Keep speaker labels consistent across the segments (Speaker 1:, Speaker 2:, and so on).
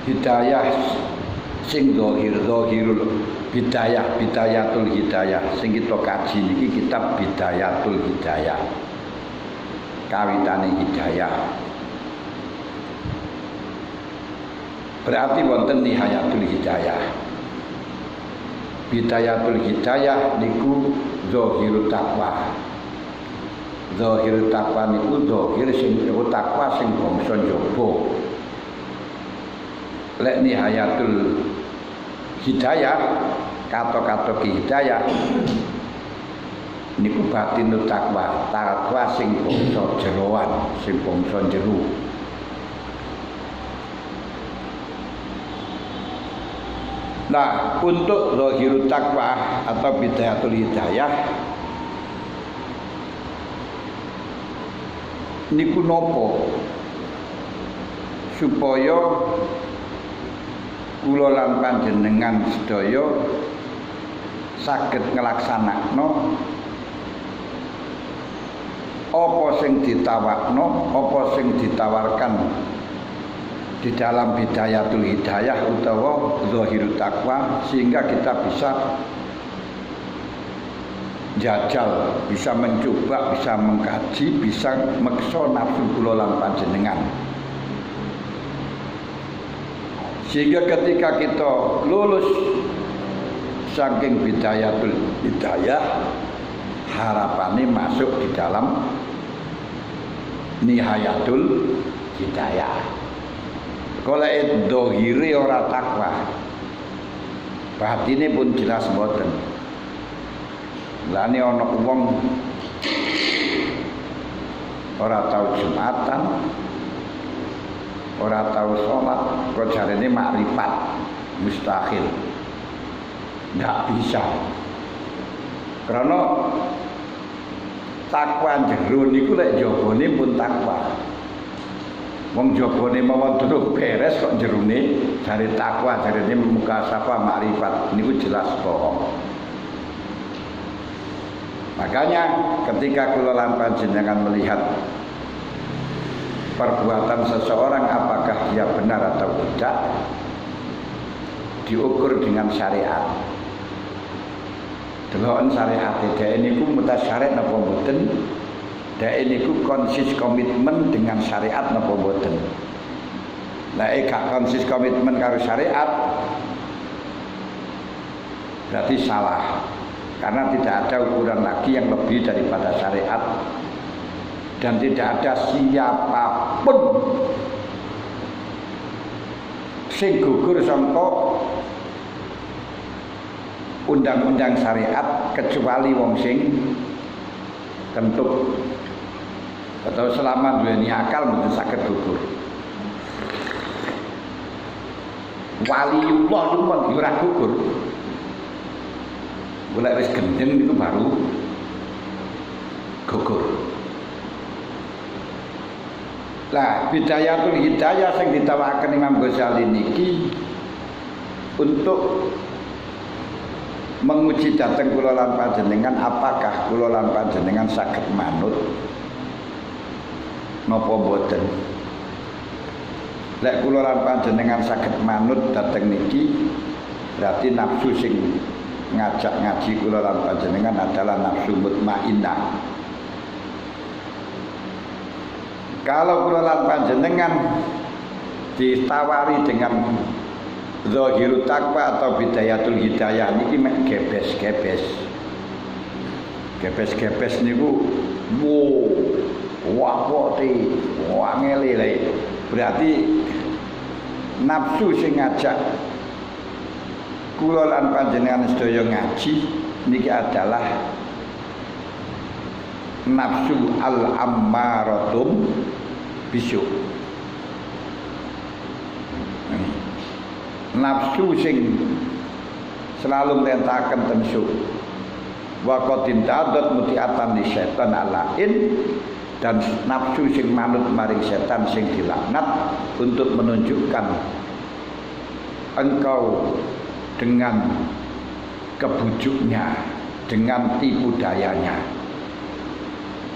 Speaker 1: hidayah sing zahirul bidayatul hidayah sing kita kaji niki kitab Bidayatul Hidayah, kawitane hidayah. Berarti wonten Nihayatul Hidayah. Bidayatul Hidayah niku zahirut taqwa. Zahirut taqwa niku zahir sing takwa sing bangsa njaba. Lek Nihayatul Hidayah kata-kata hidayah niku batinut takwa, takwa sing bangsa jeroan, sing bangsa jero. Nah, untuk zahirut taqwa atau bidayatul hidayah niku nopo supaya kula lan panjenengan sedaya saged nglaksanakno apa sing ditawakno, apa sing ditawarkan di dalam Bidayatul Hidayah utawa zahirut taqwa, sehingga kita bisa jajal, bisa mencoba, bisa mengkaji, bisa meksa nafsu kula lan panjenengan. Sehingga ketika kita lulus saking Bidayatul Hidayah, harapannya masuk di dalam Nihayatul Hidayah. Kalau dohiri ora takwa, batine pun jelas mboten. Lani ana wong ora tahu Jumatan, ora tahu sholat, kok jarene makrifat, mustahil, ndak bisa. Karena takwa jero niku lek jabane pun takwa. Wong jabane mawon durung beres kok jerone jare takwa, jarene mukasafah makrifat, niku jelas bohong. Makanya ketika kula lan panjenengan melihat perbuatan seseorang apakah dia benar atau tidak, diukur dengan syariat. Deloken syariat dhek niku mutasyarih napa mboten? Dhek niku konsis komitmen dengan syariat napa mboten? Nek gak konsis komitmen karo syariat berarti salah. Karena tidak ada ukuran lagi yang lebih daripada syariat. Dan tidak ada siapapun sing gugur sangka undang-undang syariat kecuali wong sing kentut atau selama duweni akal mboten saged gugur. Waliullah niku pun ora gugur. Golek wis gendeng itu baru gugur. Lah Bidayatul Hidayah sing ditawakan Imam Ghazali niki untuk menguji dhateng kula lan panjenengan apakah kula lan panjenengan saged manut napa mboten. Lek kula lan panjenengan saged manut dhateng niki berarti nafsu sing ngajak ngaji kula lan panjenengan adalah nafsu mutmainnah. Kalau kula lan panjenengan ditawari dengan zahirut taqwa atau Bidayatul Hidayah niki mek gebes-gebes. Gebes-gebes niku wapote, wangele. Berarti nafsu sing ngajak kula lan panjenengan sedaya ngaji niki adalah nafsu al-ammaratum bisu. Nafsu sing selalu merintahkan tensu wa qatin tadat mutiatan li setan alain, dan nafsu sing manut maring setan sing dilaknat untuk menunjukkan engkau dengan kebujuknya, dengan tipu dayanya,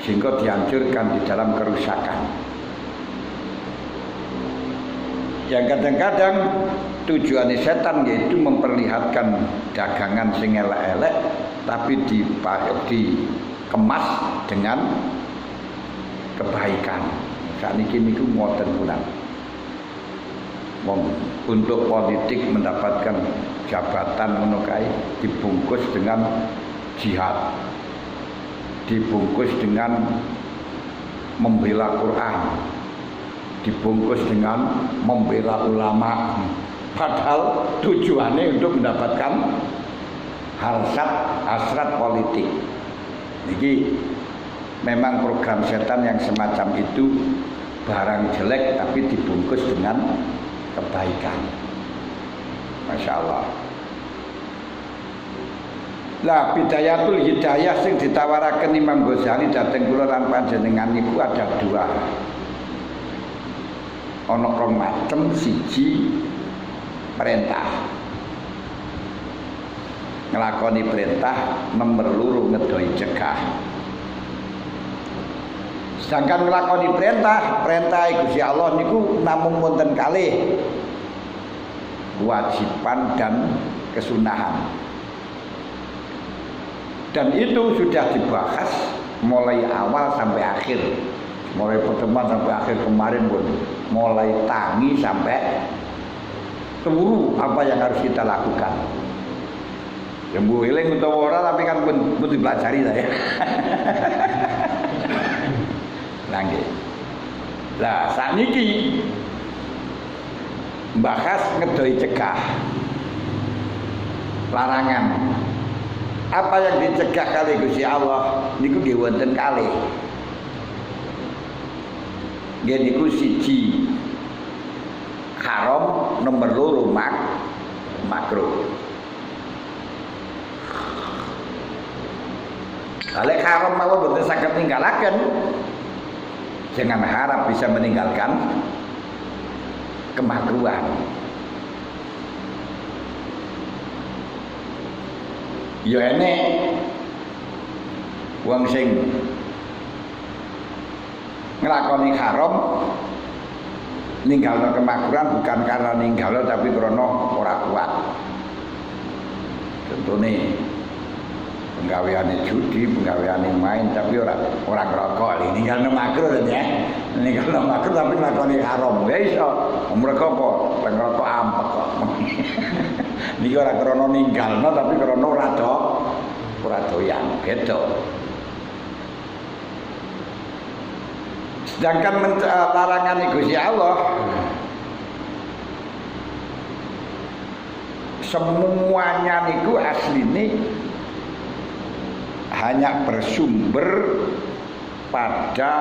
Speaker 1: sehingga dihancurkan di dalam kerusakan. yang kadang-kadang tujuan setan yaitu memperlihatkan dagangan sing elek-elek tapi dikemas dengan kebaikan. Sakniki niku ngoten punan. Untuk politik mendapatkan jabatan ngono kae dibungkus dengan jihad. Dibungkus dengan membela Quran. Dibungkus dengan membela ulama, padahal tujuannya untuk mendapatkan hasrat politik. Jadi memang program setan yang semacam itu barang jelek tapi dibungkus dengan kebaikan. Masya Allah. Lah bidayatul hidayah sing ditawaraken Imam Ghazali dhateng kula lan panjenengan niku ada dua. Ana rong macem, siji perintah. Nglakoni perintah, nomor loro ngedoi cegah. Sedangkan nglakoni perintah Gusti Allah niku namung wonten kalih. Kewajiban dan kesunahan. Dan itu sudah dibahas mulai awal sampai akhir. Mulai pertemuan sampai akhir kemarin pun mulai tangi sampai seluruh apa yang harus kita lakukan. Yang bu eling utawa ora tapi kan pun dipelajari lah ya. Nggih. Lah sakniki bahas ngedoi cegah. Larangan. Apa yang dicegah kali Gusti Allah niku nggih wonten kalih. Nggih niku siji haram, nomor loro makruh. Lek haram mawon boten saged ninggalaken. Jangan harap bisa meninggalkan kemakruhan. Ya enek wong sing nglakoni haram ninggalno kemakruhan bukan karena ninggalno tapi karena ora kuat. Contohnya penggaweane judi, penggaweane main tapi ora ngrokok. Ninggalno makruh ya. Ninggalno makruh tapi nglakoni haram. Ya iso. Mereka apa? Ngrokok ampek kok. Niki ora krana ninggalno tapi krana ora doyan. Beda. Sedangkan larangan Gusti Allah semuanya niku asline hanya bersumber pada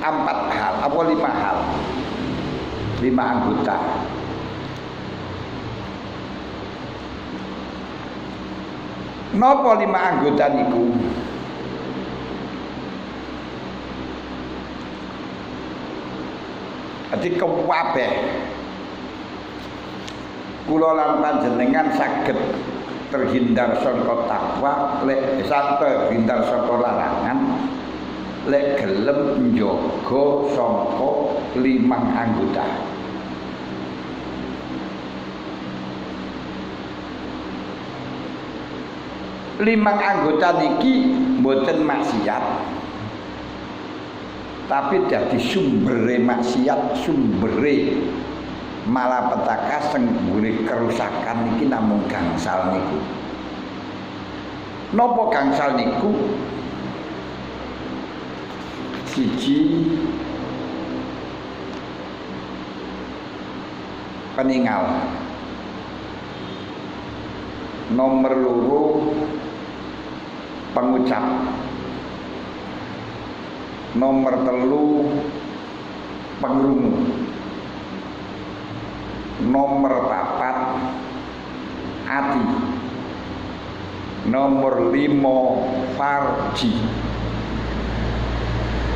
Speaker 1: 4 hal apa 5 hal, 5 anggota. Napa 5 anggota niku? Jadi kabeh kula lan panjenengan saged terhindar saka takwa lek terhindar saka larangan lek gelem njaga saka 5 anggota. Limang anggota niki mboten maksiat, tapi dadi sumbere maksiat, sumbere malapetaka sing nggone kerusakan niki namung gangsal niku. Napa gangsal niku? Siji peninggal. Nomor loro pengucap. Nomor telu pengrungu. Nomor 4 ati. Nomor 5 farji.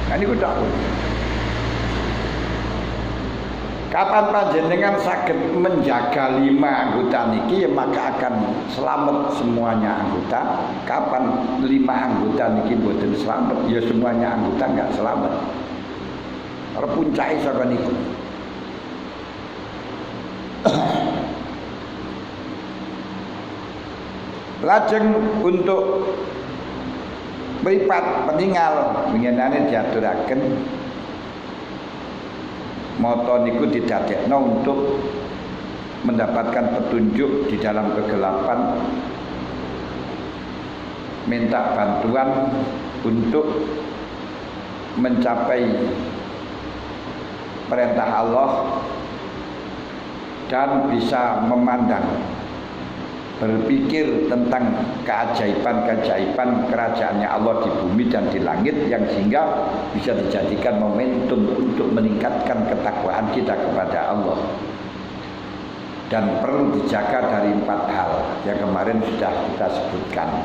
Speaker 1: Nah niku tok. Kapan panjenengan saged menjaga 5 anggota niki ya maka akan selamat semuanya anggota. Kapan 5 anggota niki mboten selamat ya semuanya anggota enggak selamat. repuncake saka niku. Lajeng untuk mripat peninggal winginane diaturaken mata niku didadekno untuk mendapatkan petunjuk di dalam kegelapan, minta bantuan untuk mencapai perintah Allah dan bisa memandang, berpikir tentang keajaiban-keajaiban kerajaannya Allah di bumi dan di langit, yang sehingga bisa dijadikan momentum untuk meningkatkan ketakwaan kita kepada Allah. Dan perlu dijaga dari 4 hal yang kemarin sudah kita sebutkan.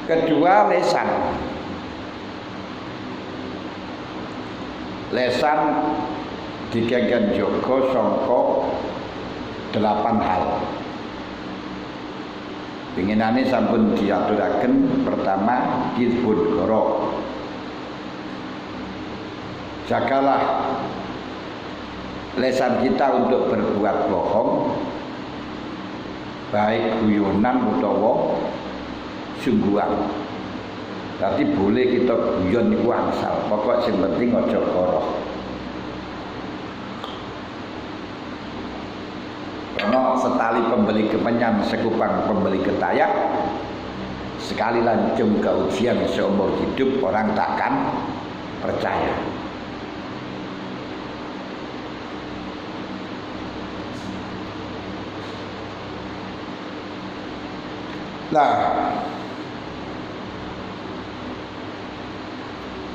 Speaker 1: Kedua, lesan. Lesan digenggen jaga sangka 8 hal. Pinginane sampun diaturaken. Pertama, hizbun goro. Jagalah lesan kita untuk berbuat bohong, baik guyonan utawa sungguhan. Tapi boleh kita guyon niku angsal, pokok sing penting aja koroh. Karena setali pembeli kemenyan, sekupang pembeli ketayak. Sekali lancung ke ujian seumur hidup, orang takkan percaya. Nah,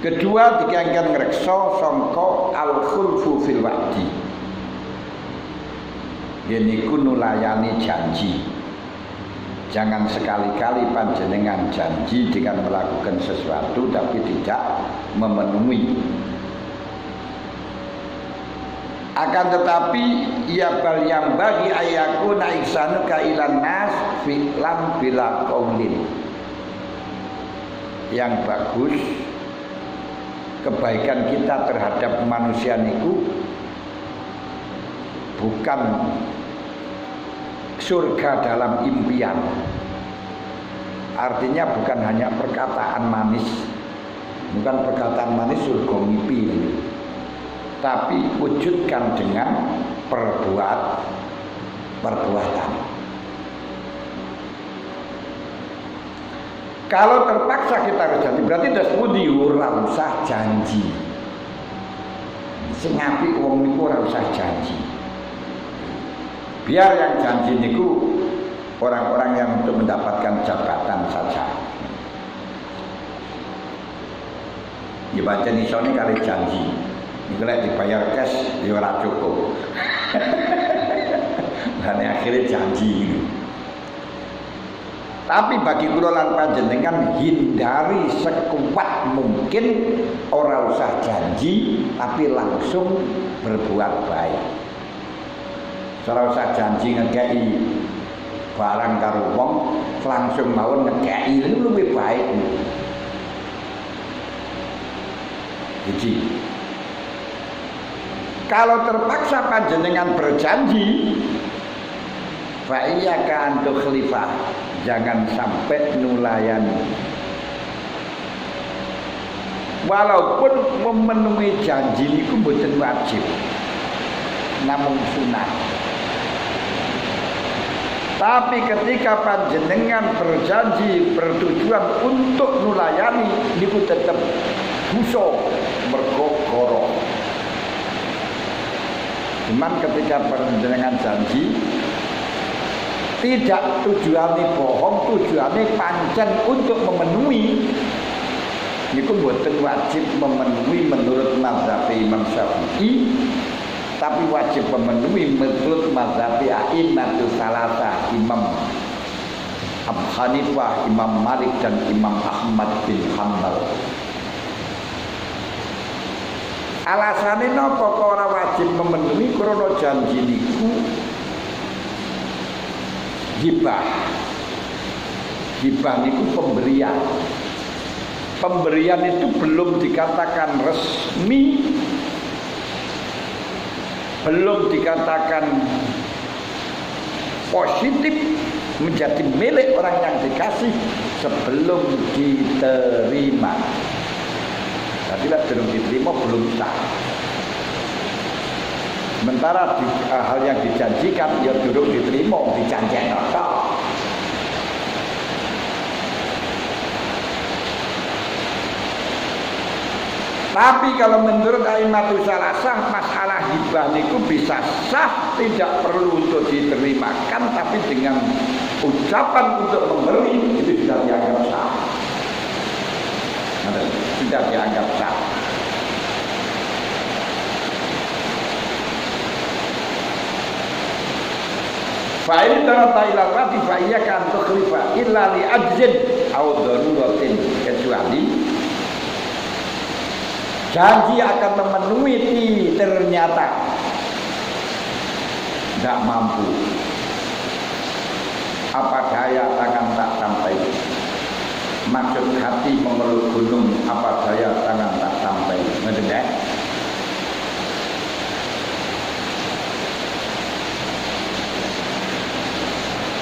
Speaker 1: kedua dikengken ngreksa sangka al-khulfu fil wa'di. Yeniku nulayani janji. Jangan sekali-kali panjenengan janji dengan melakukan sesuatu tapi tidak memenuhi. Akan tetapi ia bal yang bagi ayakuna ihsanu ka ilan nas fi'lan bila qaulin. Yang bagus kebaikan kita terhadap manusia niku bukan surga dalam impian. Artinya bukan hanya perkataan manis. Bukan perkataan manis surga mimpi, tapi wujudkan dengan perbuatan. Kalau terpaksa kita harus janji, berarti dasmudi ora usah janji. Sing apik wong niku ora usah janji. Biar yang janji niku orang-orang yang untuk mendapatkan jabatan saja. Ya pancen isone kali janji. Niku lek dibayar cash ya ora cukup. Dan akhirnya janji. Tapi bagi kula lan panjenengan hindari sekuat mungkin ora usah janji tapi langsung berbuat baik. Ora usah janji ngekei barang karo wong langsung mawon ngekei itu lebih baik. Jadi kalau terpaksa panjenengan berjanji, fa iyyaka an tukhlifah, jangan sampai nulayani. Walaupun memenuhi janji niku mboten wajib, namun sunah. Tapi ketika panjenengan berjanji bertujuan untuk nulayani niku tetap dosa mergo goro. Cuman ketika panjenengan janji tidak tujuannya bohong, tujuannya pancen untuk memenuhi, niku mboten wajib memenuhi menurut mazhab Imam Syafi'i, tapi wajib memenuhi menurut mazhab a'immatus salasa, Imam Abu Hanifah, Imam Malik dan Imam Ahmad bin Hanbal. Alasannya napa kok ora wajib memenuhi? Krana janji niku hibah. Hibah niku pemberian. pemberian itu belum dikatakan resmi, belum dikatakan positif menjadi milik orang yang dikasih sebelum diterima. Jadi lah belum diterima belum sah. Sementara hal yang dijanjikan ya dulu diterima, dijanjikan atau tapi kalau menurut Aimatus Salasah masalah hibah niku bisa sah, tidak perlu untuk diterimakan, tapi dengan ucapan untuk memberi itu sudah dianggap sah. Sudah dianggap sah. Fa'in tarata ila rati fa'iyyaka an tukhlifa illa li ajzin aw daruratin, kecuali janji akan memenuhi ternyata tidak mampu, apa daya tangan tak sampai. Maksud hati memeluk gunung, apa daya tangan tak sampai. Mendengar?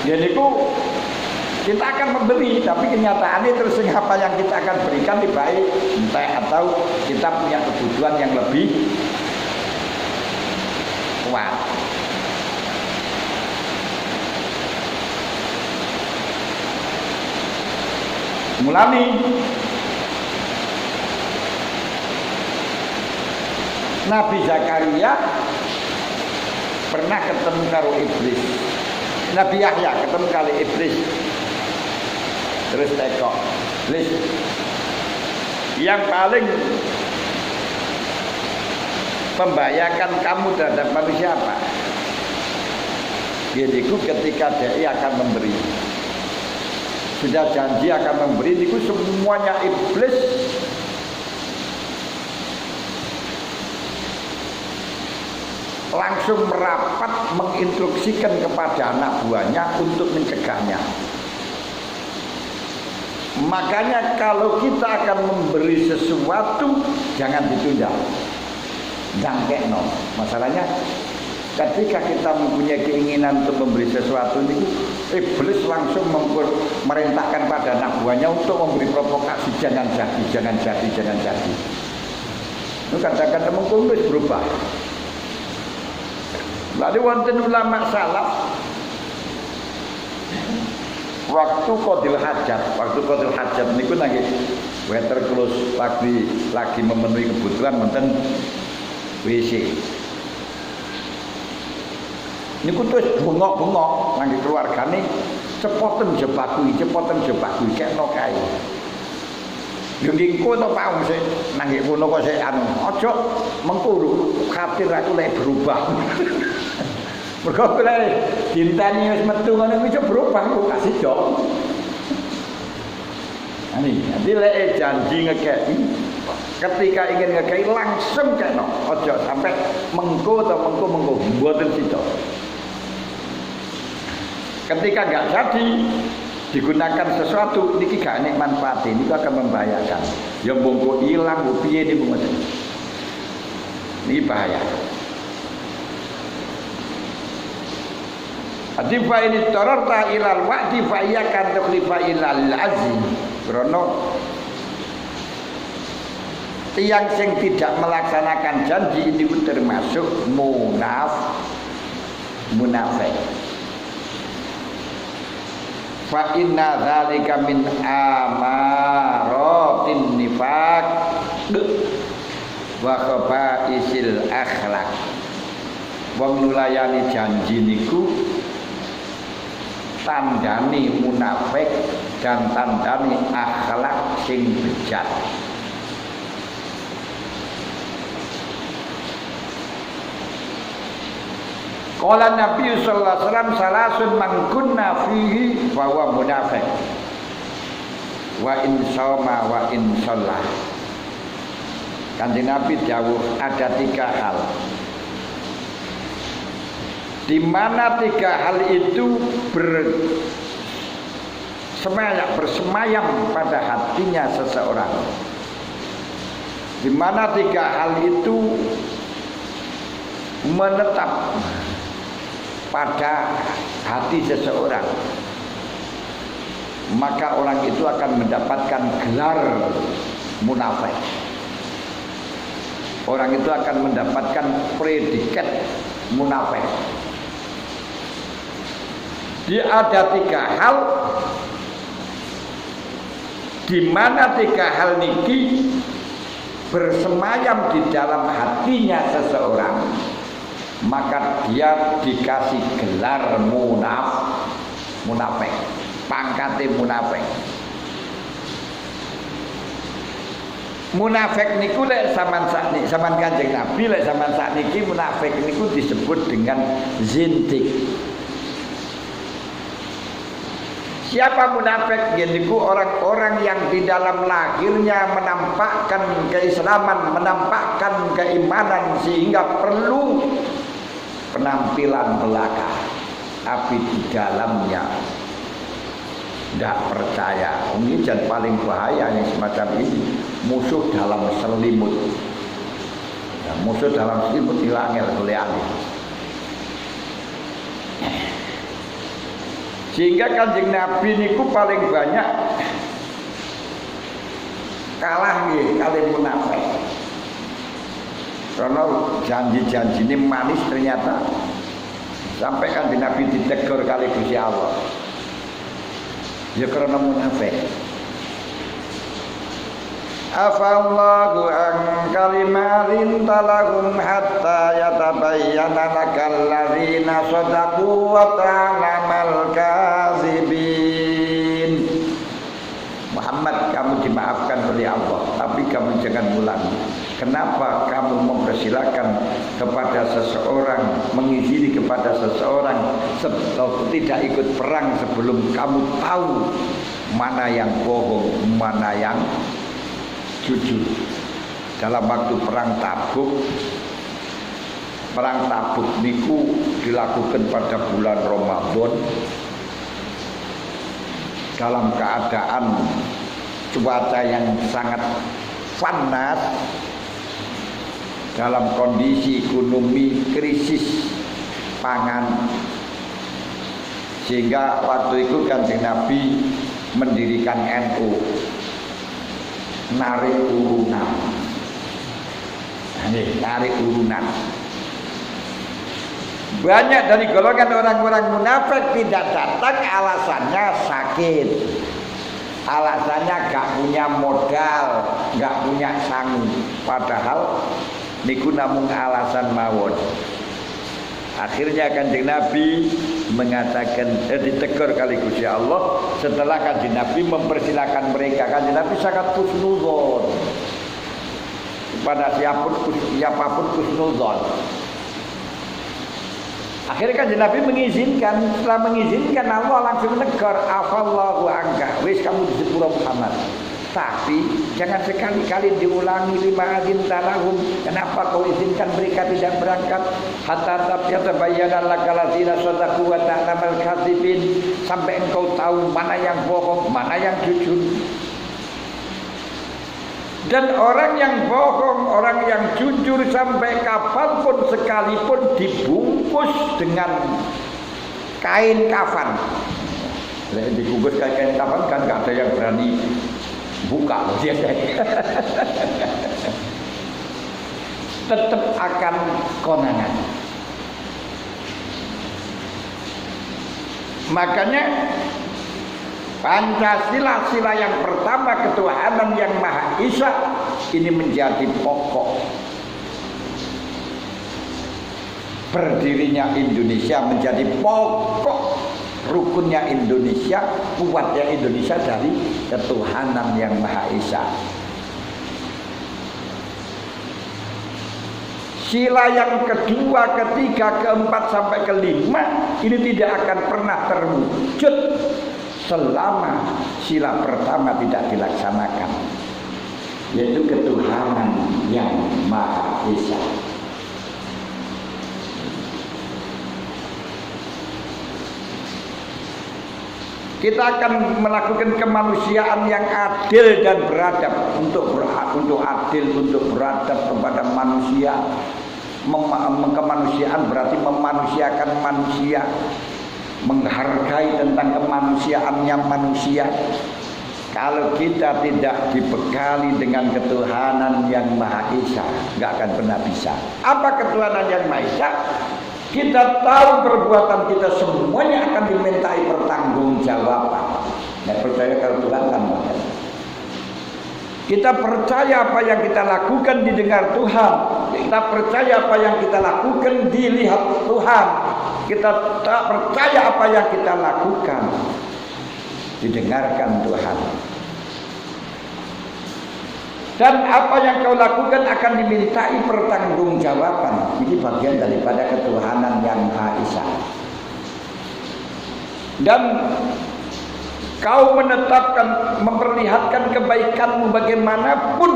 Speaker 1: Jadi kita akan memberi, tapi kenyataannya terus apa yang kita akan berikan lebih baik, entah atau kita punya kebutuhan yang lebih kuat. Mulai Nabi Zakaria pernah ketemu karo iblis. Nabi Yahya ketemu kali iblis. Terus tekok, iblis yang paling membahayakan kamu terhadap manusia apa? Jadi ketika dia akan memberi, sudah janji akan memberi, itu semuanya iblis langsung merapat menginstruksikan kepada anak buahnya untuk mencegahnya. Makanya kalau kita akan memberi sesuatu jangan ditunda, jangkekno. Masalahnya ketika kita mempunyai keinginan untuk memberi sesuatu ini, iblis langsung merintahkan pada anak buahnya untuk memberi provokasi, jangan jadi, jangan jadi, jangan jadi. Itu kadang-kadang mengkulis berubah. Lalu wonten ulama salaf waktu qadil hajat niku nggih water close lagi memenuhi kebutuhan wonten WC. Niku terus bengok-bengok nang keluargane cepoten jebakui kekno kae. Yo ngiko to Pak Om sik nang kono kok sik anu aja mengko khawatir aku lek berubah. Mergo lek dinteni wis metu ngono kuwi berubah kok kasih jok. Ani, nanti lek janji ngekeki ketika ingin ngekeki langsung kekno. Aja sampai mengko mboten sida. Ketika enggak jadi digunakan sesuatu niki gak enek manfaat, ini akan membahayakan. Ya mbongko ilang mbok piye niku ngoten. Niki bahaya. Adifa ini tararta ilal wa'di fa iyyakan tukhlifa ilal azim. Krana tiang sing tidak melaksanakan janji ini termasuk munafik. Fa inna dzalika min amaratin nifaq wa khabaisil akhlak. Wong nulayani janji niku tandani munafik dan tandani akhlak sing bejat. Qala Nabi sallallahu alaihi wasallam salasun man kunna fihi fa huwa munafiq. Wa in shauma wa in shallah. Kanjeng Nabi dawuh ada 3 hal. Di mana 3 hal itu bersemayam pada hatinya seseorang, di mana tiga hal itu menetap pada hati seseorang, maka orang itu akan mendapatkan gelar munafik. Orang itu akan mendapatkan predikat munafik. Dia ada tiga hal, di mana tiga hal niki bersemayam di dalam hatinya seseorang, maka dia dikasih gelar munafik, pangkate munafik. Munafik niku lek zaman Kanjeng Nabi, lek zaman sakniki munafik niku disebut dengan zindik. Siapa munafik? Yaitu orang-orang yang di dalam lahirnya menampakkan keislaman, menampakkan keimanan sehingga perlu penampilan belaka, tapi di dalamnya tidak percaya. Ini dan paling bahaya yang semacam ini, musuh dalam selimut. Ya, musuh dalam selimut hilangnya oleh ahli. Sehingga Kanjeng Nabi niku paling banyak kalah nggih kali munafik. Karena janji-janji ini manis ternyata sampai Kanjeng Nabi ditegur kali Gusti Allah. Ya karena munafik. Afallahu an kalimatin talahum hatta yatabayyana lakal ladzina shadaqu wa ta'lamal kadzibin. Muhammad, kamu dimaafkan oleh Allah, tapi kamu jangan ulangi. Kenapa kamu mempersilahkan kepada seseorang, mengizini kepada seseorang tidak ikut perang sebelum kamu tahu mana yang bohong, mana yang jujur. Dalam waktu perang Tabuk niku dilakukan pada bulan Ramadan dalam keadaan cuaca yang sangat panas, dalam kondisi ekonomi krisis pangan, sehingga waktu itu Kanjeng Nabi mendirikan NU, narik urunan. Ini narik urunan. Banyak dari golongan orang-orang munafik tidak datang alasannya sakit, alasannya gak punya modal, gak punya sangu. Padahal niku namung alasan mawon. Akhirnya Kanjeng Nabi mengatakan, ditegur kali Gusti Allah. Setelah Kanjeng Nabi mempersilahkan mereka, Kanjeng Nabi sangat husnudzon kepada siapapun husnudzon. Akhirnya Kanjeng Nabi mengizinkan. Setelah mengizinkan, Allah langsung menegur, afallahu anka, wis kamu di sepura Muhammad, tapi jangan sekali-kali diulangi lima adin talahum. Kenapa kau izinkan mereka tidak berangkat? Hatta tabayyana lakal ladzina shadaqu wa ta'lamal kadzibin, sampai engkau tahu mana yang bohong, mana yang jujur. Dan orang yang bohong, orang yang jujur sampai kapanpun sekalipun dibungkus dengan kain kafan. Dibungkus kain kafan kan gak ada yang berani buka dia. Tetap akan konangan. Makanya Pancasila, sila yang pertama, ketuhanan yang Maha Esa, ini menjadi pokok berdirinya Indonesia, menjadi pokok rukunnya Indonesia, kuatnya Indonesia dari ketuhanan yang Maha Esa. Sila yang kedua, ketiga, keempat sampai kelima ini tidak akan pernah terwujud selama sila pertama tidak dilaksanakan, yaitu ketuhanan yang Maha Esa. Kita akan melakukan kemanusiaan yang adil dan beradab. Untuk adil, untuk beradab kepada manusia. Kemanusiaan berarti memanusiakan manusia, menghargai tentang kemanusiaannya manusia. Kalau kita tidak dibekali dengan ketuhanan yang Maha Esa, nggak akan pernah bisa. Apa ketuhanan yang Maha Esa? Kita tahu perbuatan kita semuanya akan dimintai pertanggungjawaban. Nggak percaya kalau Tuhan kan? Kita percaya apa yang kita lakukan didengar Tuhan. Kita percaya apa yang kita lakukan dilihat Tuhan. Kita tak percaya apa yang kita lakukan didengarkan Tuhan. Dan apa yang kau lakukan akan dimintai pertanggungjawaban. Ini bagian daripada ketuhanan yang Maha Esa. Dan kau menetapkan, memperlihatkan kebaikanmu bagaimanapun,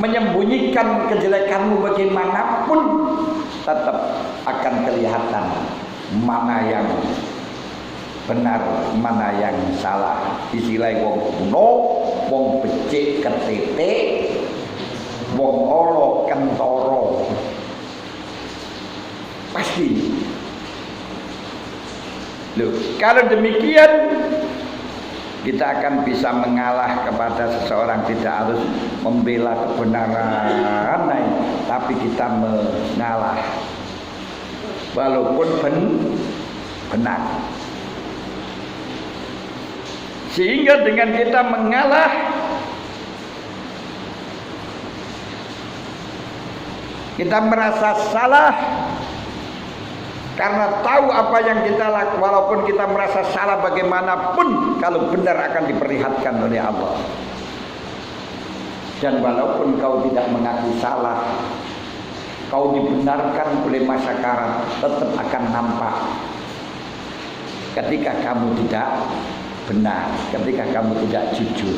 Speaker 1: menyembunyikan kejelekanmu bagaimanapun, tetap akan kelihatan mana yang benar, mana yang salah. Istilah wong kuno, wong becik ketete, wong olo kentoro. Pasti. Loh, kalau demikian kita akan bisa mengalah kepada seseorang. Tidak harus membela kebenaran, tapi kita mengalah walaupun benar. Sehingga dengan kita mengalah, kita merasa salah karena tahu apa yang kita lakukan. Walaupun kita merasa salah bagaimanapun, kalau benar akan diperlihatkan oleh Allah. Dan walaupun kau tidak mengaku salah, kau dibenarkan oleh masyarakat, tetap akan nampak ketika kamu tidak benar, ketika kamu tidak jujur.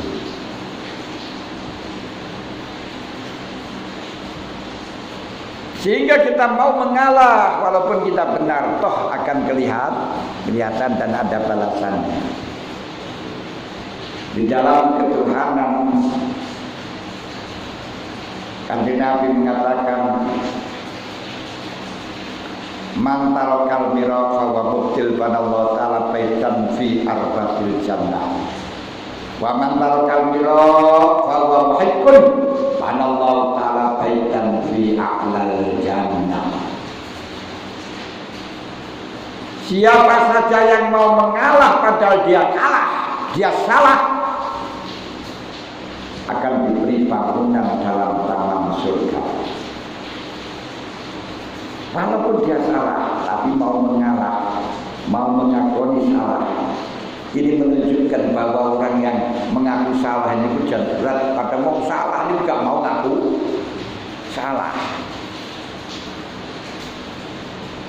Speaker 1: Sehingga kita mau mengalah walaupun kita benar, toh akan kelihatan dan ada balasannya. Di dalam ketuhanan, Kanjeng Nabi mengatakan, man tarakal mira fa wa mubtil banallahu ta'ala baitan fi arbatil jannah. Wa man tarakal mira fa wa muhiqqun banallahu ta'ala baitan fi a'lal jannah. Siapa saja yang mau mengalah padahal dia kalah, dia salah, akan diberi bangunan dalam taman surga. Walaupun dia salah, tapi mau mengalah, mau mengakui salah. Ini menunjukkan bahwa orang yang mengaku salah ini hujan berat. Pada mau salah ini juga mau ngaku salah.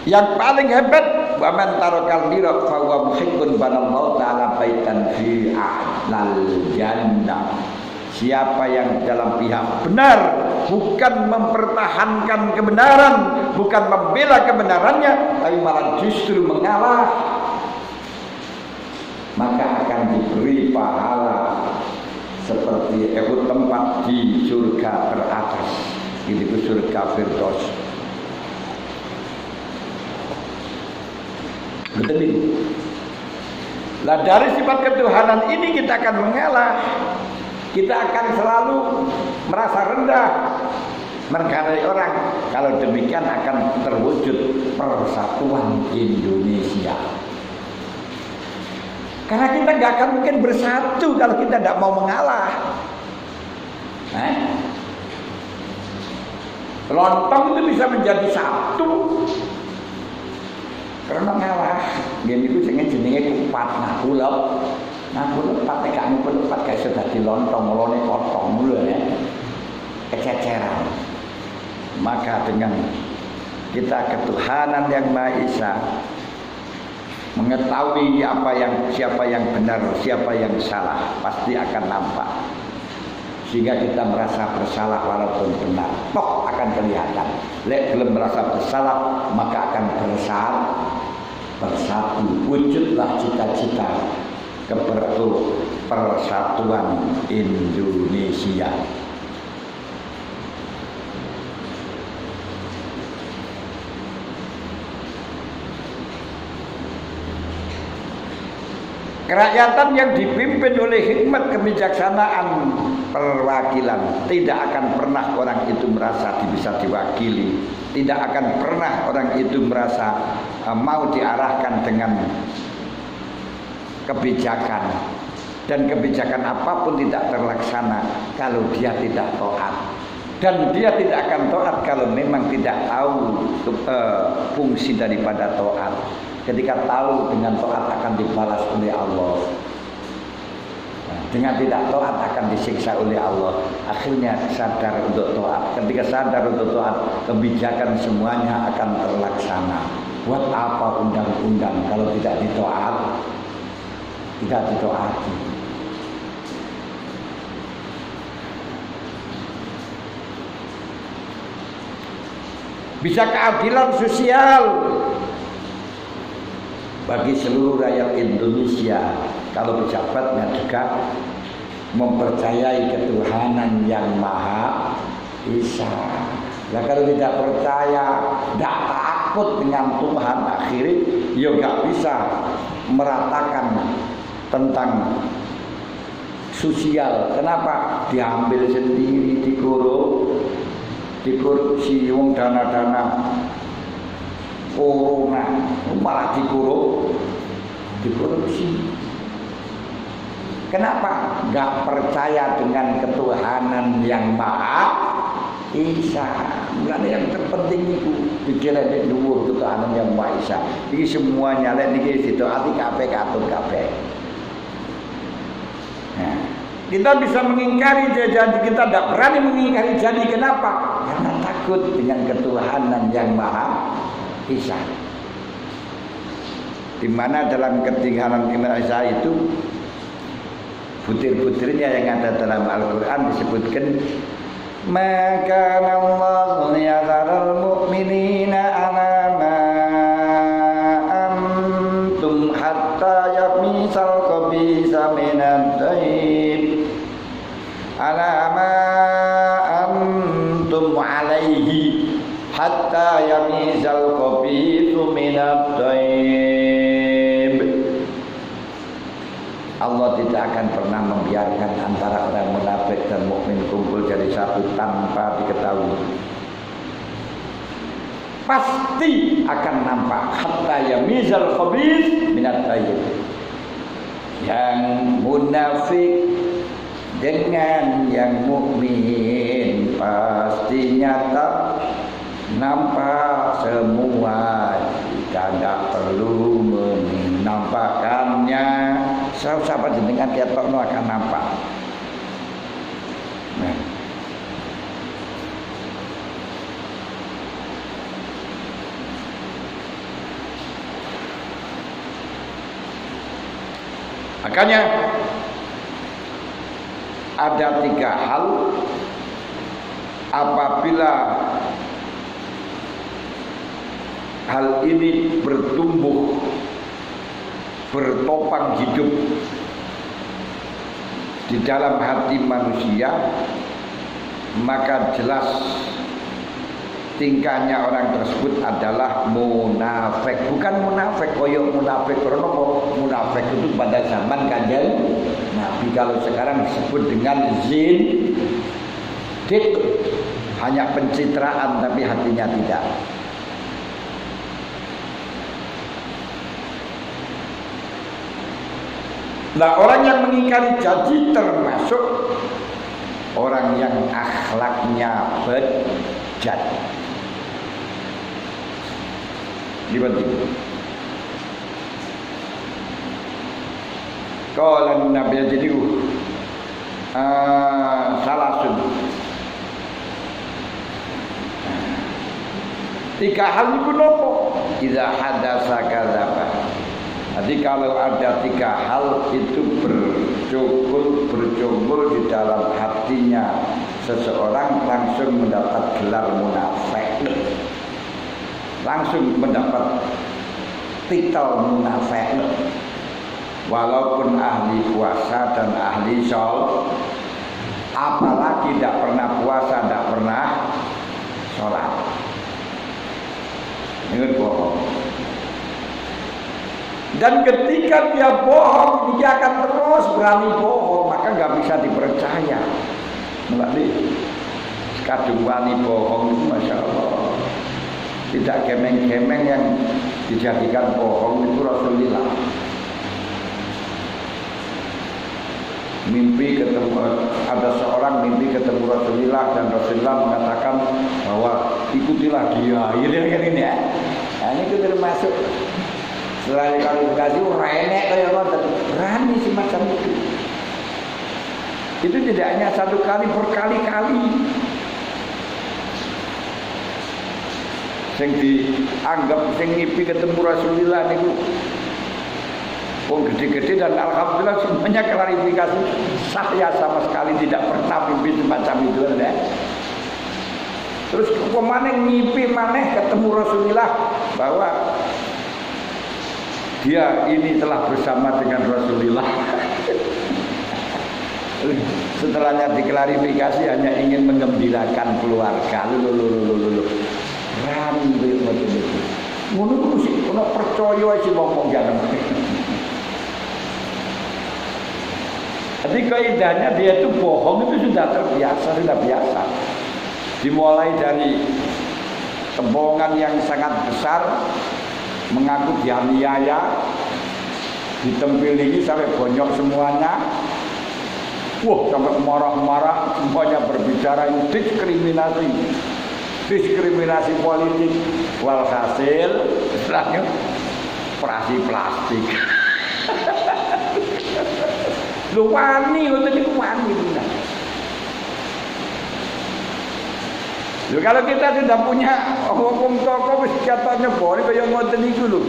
Speaker 1: Yang paling hebat, wa man tarakal mira fa huwa muhiqqun banallahu ta'ala baitan fi a'lal jannah. Siapa yang dalam pihak benar, bukan mempertahankan kebenaran, bukan membela kebenarannya, tapi malah justru mengalah, maka akan diberi pahala seperti tempat di surga teratas. Ini surga Firdaus. Betul ini. Nah, dari sifat ketuhanan ini kita akan mengalah. Kita akan selalu merasa rendah menghargai orang. Kalau demikian akan terwujud persatuan Indonesia. Karena kita nggak akan mungkin bersatu kalau kita tidak mau mengalah. Lontong itu bisa menjadi satu karena ngalah. Dia itu jenenge kupat ngapulep. Ngapulep pate gak ngapulep kayak sudah di lontong, melone potong mulu ya. Kececeran. Maka dengan kita ketuhanan yang Maha Esa, mengetahui siapa yang benar, siapa yang salah, pasti akan nampak. Sehingga kita merasa bersalah walaupun benar, toh akan kelihatan. Lek belum merasa bersalah, maka akan bersatu, wujudlah cita-cita persatuan Indonesia. Kerakyatan yang dipimpin oleh hikmat kebijaksanaan perwakilan, tidak akan pernah orang itu merasa bisa diwakili, tidak akan pernah orang itu merasa mau diarahkan dengan kebijakan, dan kebijakan apapun tidak terlaksana kalau dia tidak taat, dan dia tidak akan taat kalau memang tidak tahu fungsi daripada taat. Ketika tahu dengan taat akan dibalas oleh Allah, dengan tidak taat akan disiksa oleh Allah. Akhirnya sadar untuk taat. Ketika sadar untuk taat, kebijakan semuanya akan terlaksana. Buat apa undang-undang kalau tidak ditaat? Tidak ditaati. Bisa keadilan sosial bagi seluruh rakyat Indonesia kalau pejabatnya juga mempercayai ketuhanan yang Maha Esa. Nah, kalau tidak percaya, tidak takut dengan Tuhan, akhirnya ya nggak bisa meratakan tentang sosial. Kenapa? Diambil sendiri, dikorupsi, wong dana-dana corona malah dikorupsi. Kenapa? Gak percaya dengan ketuhanan yang Maha Esa. Mulane yang terpenting itu pikirnya di dhuwur ketuhanan yang Maha Esa. Iki semuanya lek niki ditaati kabeh katut kabeh. Nah, kita bisa mengingkari janji, kita tidak berani mengingkari janji. Kenapa? Karena takut dengan ketuhanan yang Maha Esa. Di mana dalam ketinggalan Maha Esa itu butir-butirnya yang ada dalam Al-Quran disebutkan, maka Allah liyadharal mu'minina ala ma antum hatta yamisal khabisa minad tayyib ala ma antum alaihi hatta yamizal khabithu minat thayyib. Allah tidak akan pernah membiarkan antara orang munafik dan mukmin kumpul jadi satu tanpa diketahui. Pasti akan nampak hatta yamizal khabith minat thayyib. Yang munafik dengan yang mukmin pasti nyata nampak semua, tidak perlu menampakkannya. Sahabat jenengan ketokno akan nampak. Nah. Makanya ada 3 hal apabila hal ini bertumbuh, bertopang hidup di dalam hati manusia, maka jelas tingkahnya orang tersebut adalah munafik. Bukan munafik koyok munafik, karena munafik itu pada zaman Kanjeng Nabi. Kalau sekarang disebut dengan zindik, hanya pencitraan tapi hatinya tidak. Nah, orang yang mengingkari janji termasuk orang yang akhlaknya bejat. Ini penting. Kalau Nabi jadi salasun. 3 hal itu nopo. Idza hadasa kadzaba. Jadi kalau ada 3 hal itu berjumur di dalam hatinya seseorang, langsung mendapat gelar munafik, langsung mendapat titel munafik. Walaupun ahli puasa dan ahli sholat, apalagi tidak pernah puasa, tidak pernah sholat, ini bohong. Dan ketika dia bohong, dia akan terus berani bohong, maka nggak bisa dipercaya. Melalui kadung wani bohong itu, masya Allah, tidak gemeng-gemeng yang dijadikan bohong itu Rasulullah. Mimpi ketemu, ada seorang mimpi ketemu Rasulullah dan Rasulullah mengatakan bahwa ikutilah dia. Ini kan ini ya. Nah, ini itu termasuk selain kualifikasi renek kayak ngoten, berani semacam itu. Itu tidak hanya satu kali, berkali-kali. Sing dianggap sing ngipi ketemu Rasulullah niku wong gede-gede, dan alhamdulillah semuanya klarifikasi, saya sama sekali tidak pernah mimpi semacam itu ya. Terus kemana ngipi maneh ketemu Rasulullah bahwa dia ini telah bersama dengan Rasulullah. Setelahnya diklarifikasi hanya ingin menggembirakan keluarga. Lulu. Rami macam itu. Ngono sih, ono percaya sih ngomong jangan. Jadi kaidahnya dia itu bohong itu sudah terbiasa, sudah biasa. Dimulai dari kebohongan yang sangat besar, mengaku dianiaya, ditempeli sampai bonyok semuanya. Wah, sampai marah-marah, semuanya berbicara ini diskriminasi politik. Walhasil setelahnya operasi plastik. Lu wani, lu tadi wani benar. Lu kalau kita sudah punya hukum toko, katanya boleh kayak ngoten itu lu.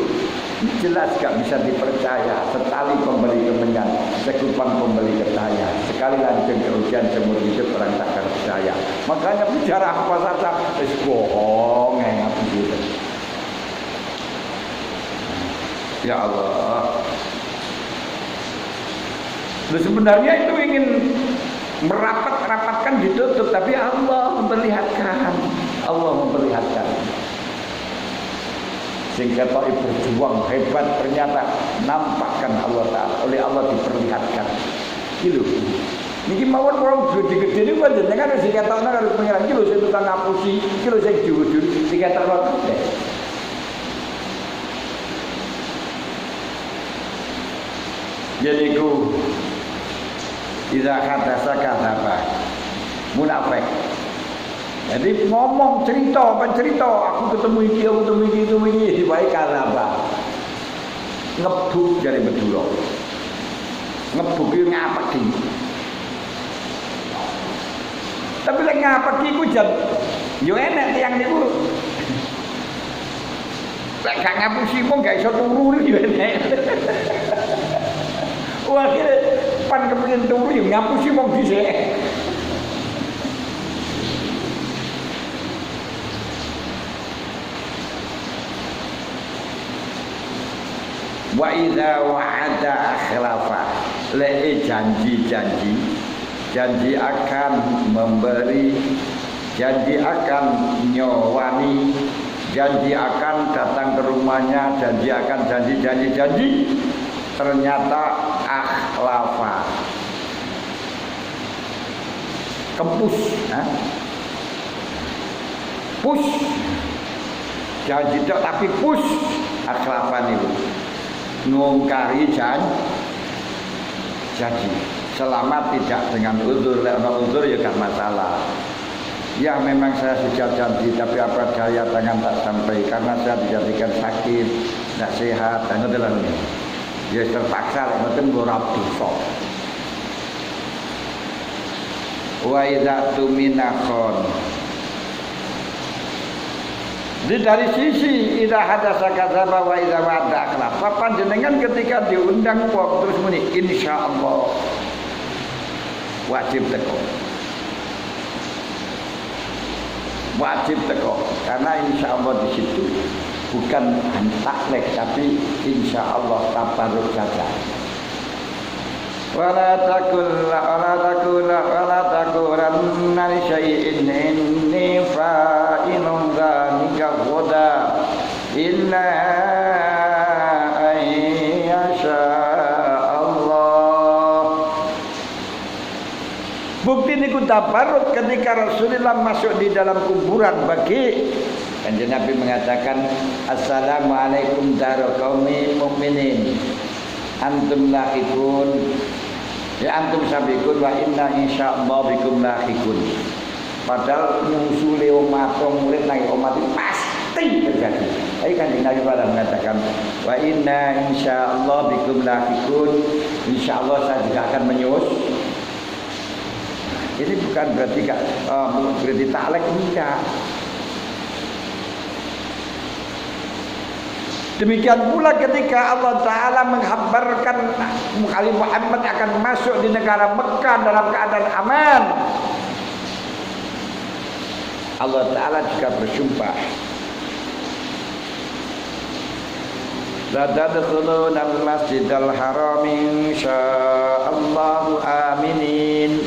Speaker 1: Jelas gak bisa dipercaya. Setali pembeli kemenyan, sekupang pembeli ketaya. Sekali lanceng kerugian seumur hidup orang tak percaya. Makanya bicara apa saja, bohong yang apa gitu. Ya Allah. Nah, sebenarnya itu ingin merapat-rapatkan ditutup, tapi Allah memperlihatkan. Sehingga Taif berjuang hebat, ternyata nampakkan Allah Ta'ala, oleh Allah diperlihatkan. Gitu. Niki mawon orang gede-gede ini kan jenengan harus dikatakan harus pengiran kilo saya tukang ngapusi, kilo saya jujur dikatakan deh. Jadi ku idza hadasa kadzaba, munafik. Jadi ngomong cerita, aku ketemu iki diwae kadzaba. Ngebuk jare Madura. Ngebuk iki ngapeki. Tapi lek ngapeki ku jan yo enek tiyang niku. Lek gak ngapusi mong gak iso turu yo enek. Wah, kira pan kepengin turu yo ngapusi mong dhisik. Wa idza wa'ada akhlafa, le janji akan memberi, janji akan nyowani, janji akan datang ke rumahnya, janji akan janji, ternyata akhlafa, kempus, push, janji tak tapi push, akhlafa niku ngungkari janji selama tidak dengan uzur. Kalau uzur ya gak masalah. Ya memang saya sudah janji, tapi apa daya tangan tak sampai karena saya dijadikan sakit, tidak sehat, dan itu lah ini. Ya terpaksa, mungkin borab dosa. Wa idza tuminakon. Jadi dari sisi idza hadasa kadzaba wa idza wa'ada akhlaf. Panjenengan ketika diundang wong terus muni insyaallah wajib teko. Wajib teko karena insyaallah di situ bukan taklek tapi insyaallah tabarruk saja. Wala takuranna li syai'in inni fa'ilun dzalika ghadan illa ayyasha Allah. Bukti niku tabarruk ketika Rasulullah masuk di dalam kuburan bagi Kanjeng Nabi mengatakan assalamualaikum daraqaumin mukminin antum lahiqun ya antum sabiqun wa inna insyaallah bikum lahiqun. Padahal nyusule umat murid nang umat itu pasti terjadi. Tapi Kanjeng Nabi pada mengatakan wa inna insyaallah bikum lahiqun, insyaallah saya juga akan menyus. Ini bukan berarti berarti taklek, enggak. Demikian pula ketika Allah Ta'ala menghabarkan Ali Muhammad akan masuk di negara Mekah dalam keadaan aman, Allah Ta'ala juga bersumpah la tadkhuluna al-masjidal haram insyaallahu aminin.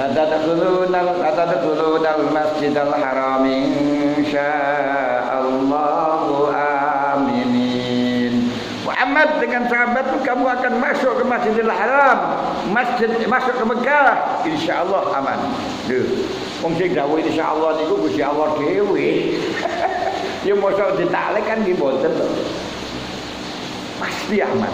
Speaker 1: La tadkhuluna al-masjidal haram insyaallahu aminin. Muhammad dengan sahabat kamu akan masuk ke Masjidil Haram, masuk ke Mekah, insyaallah aman. Lho, wong sing dawuh insyaallah niku Gusti Allah dhewe. Ya mosok ditaklek kan nggih mboten to. Pasti aman.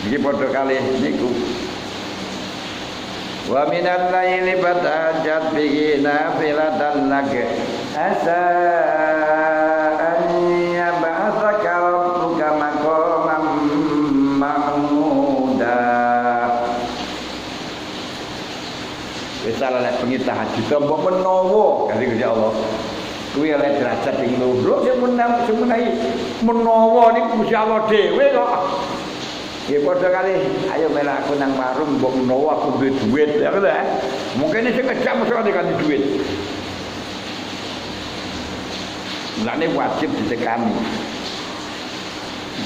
Speaker 1: Iki padha kalih niku. Wa minal laili fatajat bihi nafilatan lak asa an yab'atsaka rabbuka maqaman mahmuda. Wis lek bengi tahajud mbok menawa kali Gusti Allah. Kuwi oleh derajat sing luhur sing menawi menawa niku Gusti Allah dhewe kok. Ya padha kali ayo melak aku nang warung mbok menawa aku duwe duit ya lho. Mungkin sing ngejak mesti dikasih duit. Mulane wajib ditekani.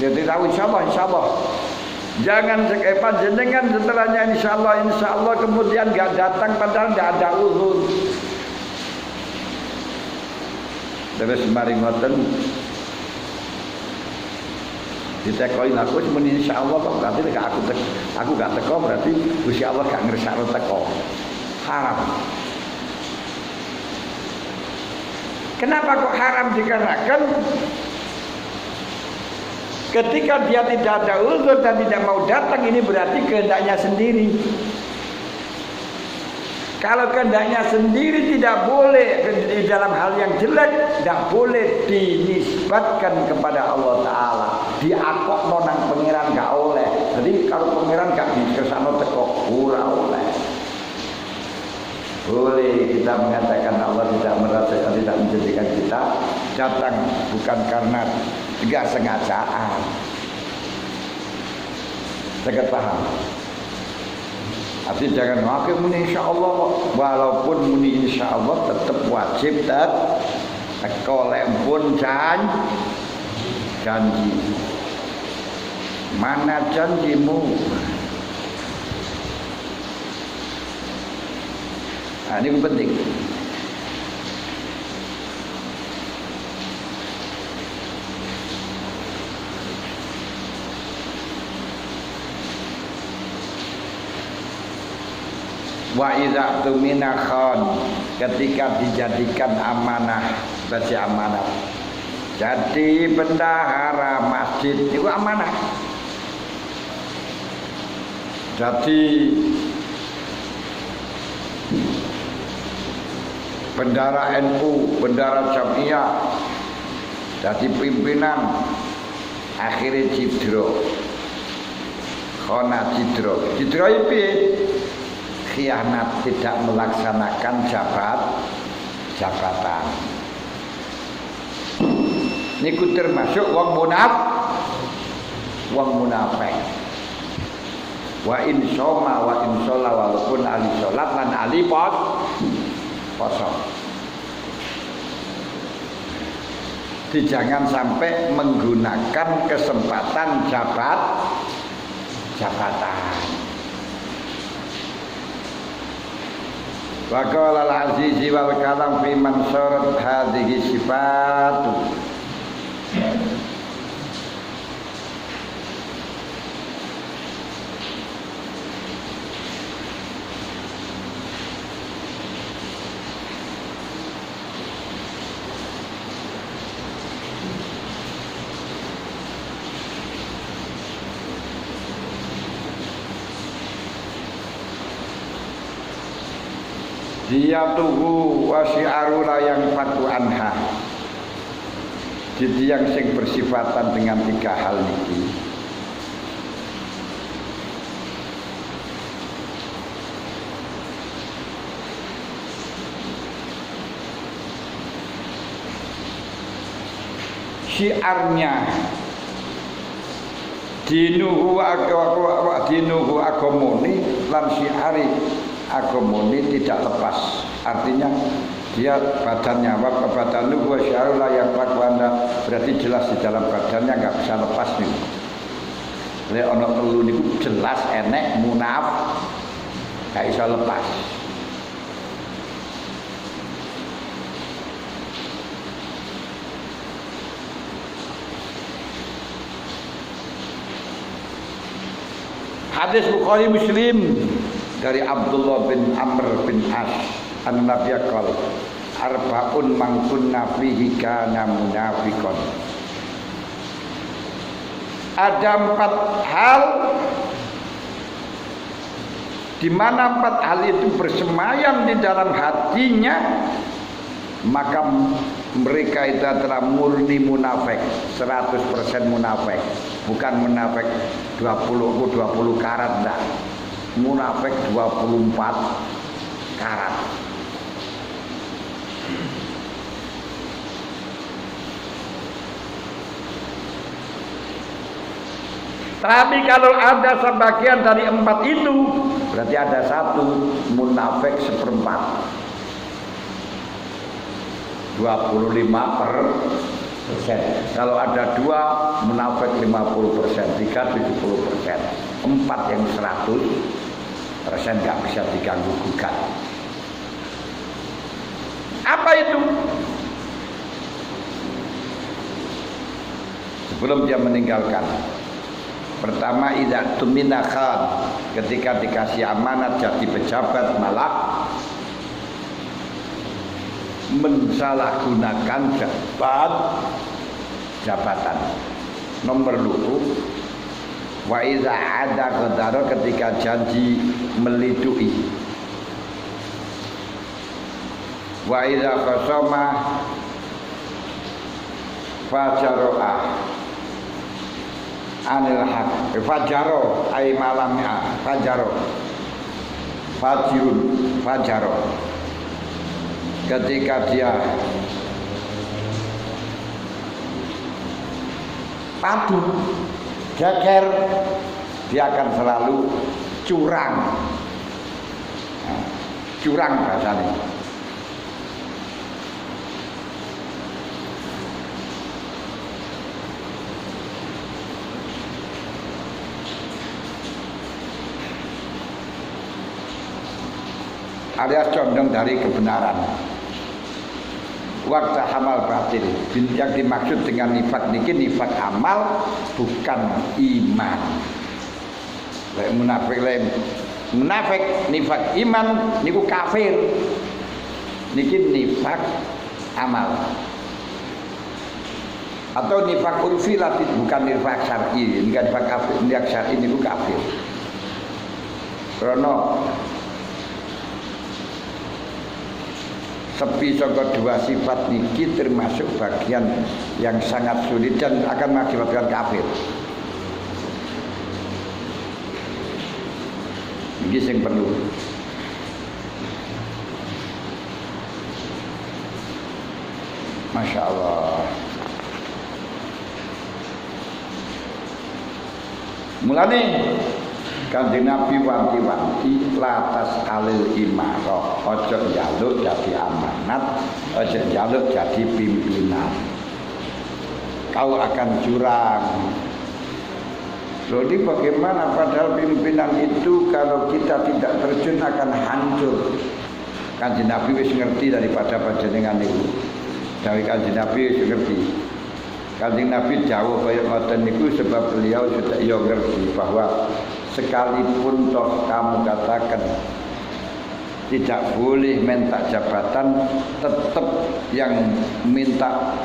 Speaker 1: Jadi tahu insyaallah. Jangan panjenengan setelahnya insyaallah kemudian enggak datang padahal enggak ada uzur. Terus mari ngoten ditekoin aku muni insyaallah kok berarti nek aku gak teko berarti Gusti Allah gak ngersakno teko. Haram. Kenapa kok haram? Dikarenakan ketika dia tidak ada uzur dan tidak mau datang, ini berarti kehendaknya sendiri. Kalau kehendaknya sendiri tidak boleh di dalam hal yang jelek, tidak boleh dinisbatkan kepada Allah Ta'ala. Diakok nonang pengiran gak oleh. Jadi kalau pengiran gak dikersano teko ora oleh. Boleh kita mengatakan Allah tidak merasakan, tidak menjadikan kita datang bukan karena tidak sengajaan. Saya paham. Artinya jangan wakil muni insyaallah, walaupun muni insyaallah tetap wajib kolek pun janji. Mana janjimu? Nah, ini penting. Wa idza tumina khan, ketika dijadikan amanah, bagi amanah. Jadi bendahara masjid itu amanah. Jadi bendara NU, bendara Jamiah, jadi pimpinan, akhirnya cidro, khona cidro itu khianat, tidak melaksanakan jabatan. Niku termasuk wong munafik. Wa in shoma wa in sholla, walaupun ahli sholat lan ahli poso. Jangan sampai menggunakan kesempatan jabatan. Wa qala al-azizi wal kalam fi man sarat hadhihi sifat. Dia tuhu wa syi'arula yang fatu anha. Jadi yang sing bersifatan dengan tiga hal niki. Syiarnya dinuhu agamoni lan syiari agamoni tidak lepas, artinya dia badannya badanu wa syarula yang pakwanda, berarti jelas di dalam badannya nggak bisa lepas nih. Lek ana telu niku jelas enek munaf nggak bisa lepas. Hadis Bukhari Muslim dari Abdullah bin Amr bin As an-Nabiy qol arbaun man kunna fihi kana munafiqon. Ada 4 hal di mana 4 hal itu bersemayam di dalam hatinya, maka mereka itu adalah murni munafik, 100% munafik. Bukan munafik 20 karat, enggak. Munafik 24 karat. Tapi kalau ada sebagian dari 4 itu, berarti ada 1 munafik 1/4. 25%. Kalau ada 2 munafik 50%, 3 70%, 4 yang 100% nggak bisa diganggu gugat. Apa itu? Sebelum dia meninggalkan, pertama idza tumina khan, ketika dikasih amanat jadi pejabat malah mensalahgunakan jabatan. Nomor 2, wa iza ada qadara, ketika janji melidui. Wa iza khasama fajaro'a anil haq. Fajaro ay malamnya, fajaro fajirun, fajaro ketika dia padu, geger, dia akan selalu curang. Curang bahasanya. Alias condong dari kebenaran. Waktu amal batil, yang dimaksud dengan nifak niki nifak amal, bukan iman. Munafik nifak iman niku kafir. Niki nifak amal. Atau nifak urfi bukan nifak syar'i, bukan nifak kafir, nifak syar'i niku kafir. Karena sepi saka 2 sifat niki termasuk bagian yang sangat sulit dan akan mengakibatkan kafir. Ini yang perlu. Masya Allah. Mulane Kanjeng Nabi wanti-wanti latas alil imarah, ojo njaluk jadi amanat, ojo njaluk jadi pimpinan. Kau akan curang. Jadi bagaimana padahal pimpinan itu kalau kita tidak terjun akan hancur. Kanjeng Nabi wis ngerti daripada panjenengan niku. Dawuh Kanjeng Nabi wis ngerti. Kanjeng Nabi jauh kaya ngoten niku sebab beliau sudah ngerti bahwa sekalipun toh kamu katakan tidak boleh minta jabatan, tetap yang minta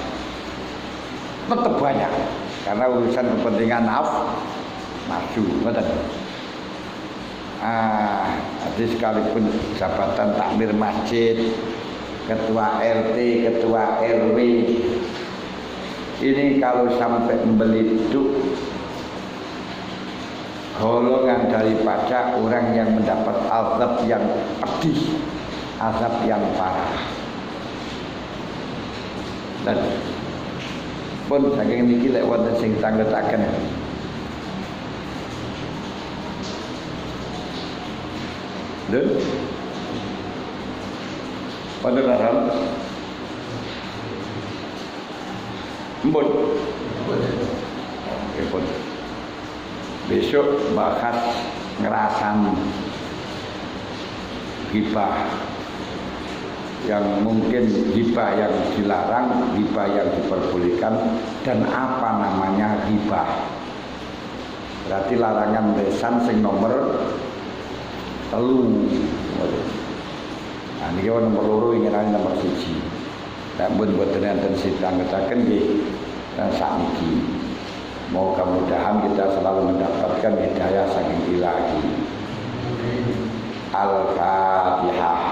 Speaker 1: tetap banyak karena urusan kepentingan nafsu, betul. Jadi sekalipun jabatan takmir masjid, ketua RT, ketua RW, ini kalau sampai membelit golongan daripada orang yang mendapat azab yang pedih, azab yang parah. Dan pun saking niki lek wonten sing tanggetaken lho wonten aran mbon pun besok bahas ngerasan ghibah yang mungkin ghibah yang dilarang, ghibah yang diperbolehkan, dan apa namanya ghibah. Berarti larangan lesan sing nomor 3. Nah niki nomor 2 ingin nomor 1. Nek pun boten enten sidang ngetaken nggih sakniki. Mudah-mudahan kita selalu mendapatkan hidayah saking Ilahi. Al-Fatihah.